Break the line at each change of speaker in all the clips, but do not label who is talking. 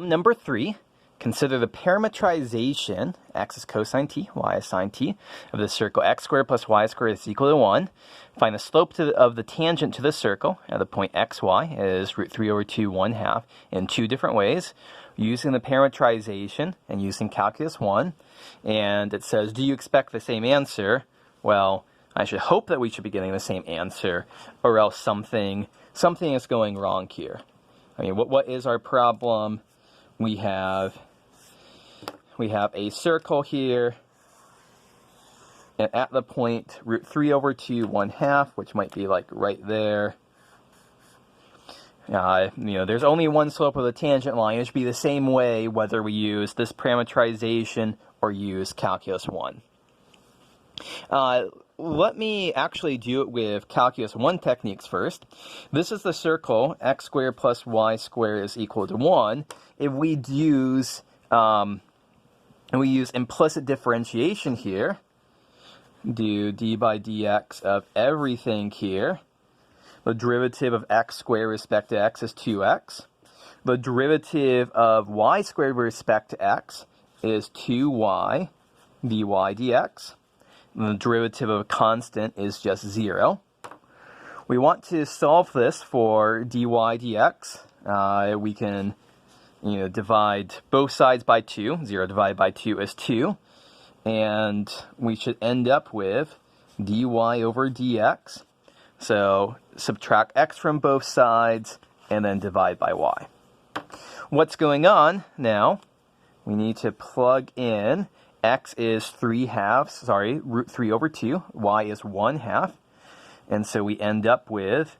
Problem number 3. Consider the parametrization, x is cosine t, y is sine t, of the circle x squared plus y squared is equal to 1. Find the slope of the tangent to the circle at the point xy is root 3 over 2, 1/2 in 2 different ways, using the parametrization and using calculus 1. And it says, do you expect the same answer? Well, I should hope that we should be getting the same answer, or else something is going wrong here. I mean, what is our problem? We have a circle here, and at the point root 3 over 2, 1/2, which might be like right there. There's only one slope of the tangent line. It should be the same way whether we use this parametrization or use calculus 1. Let me actually do it with calculus 1 techniques first. This is the circle, x squared plus y squared is equal to 1. If we use implicit differentiation here, do d by dx of everything here. The derivative of x squared with respect to x is 2x. The derivative of y squared with respect to x is 2y dy dx. The derivative of a constant is just 0. We want to solve this for dy dx. We can divide both sides by 2. 0 divided by 2 is 2. And we should end up with dy over dx. So subtract x from both sides and then divide by y. What's going on now? We need to plug in x is root 3 over 2. Y is 1/2. And so we end up with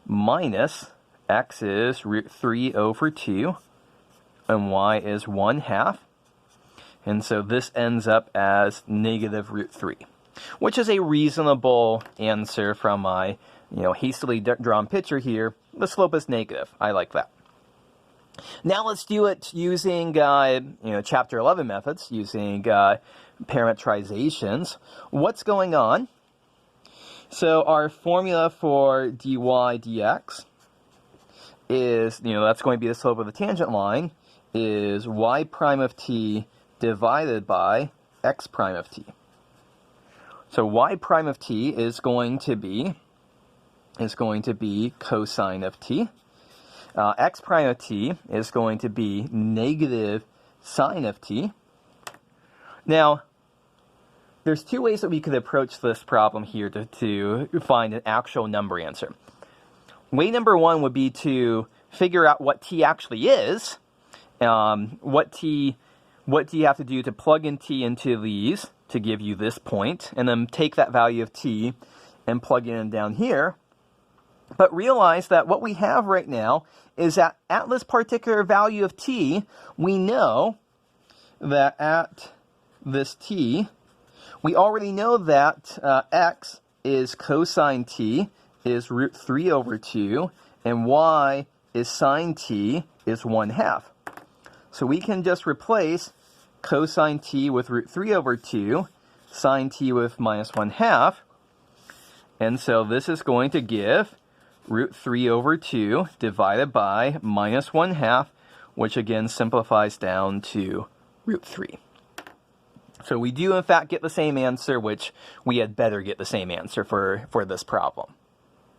minus x is root 3 over 2. And y is 1/2. And so this ends up as negative root 3, which is a reasonable answer from my hastily drawn picture here. The slope is negative. I like that. Now let's do it using chapter 11 methods, using parametrizations. What's going on? So our formula for dy dx is, that's going to be the slope of the tangent line, is y prime of t divided by x prime of t. So y prime of t is going to be cosine of t. X prime of t is going to be negative sine of t. Now, there's 2 ways that we could approach this problem here to find an actual number answer. Way number 1 would be to figure out what t actually is. What do you have to do to plug in t into these to give you this point, and then take that value of t and plug it in down here. But realize that what we have right now is that at this particular value of t, we know that at this t, we already know that x is cosine t is root 3 over 2, and y is sine t is 1/2. So we can just replace cosine t with root 3 over 2, sine t with minus 1/2. And so this is going to give root 3 over 2 divided by minus 1/2, which again simplifies down to root 3. So we do in fact get the same answer, which we had better get the same answer for this problem.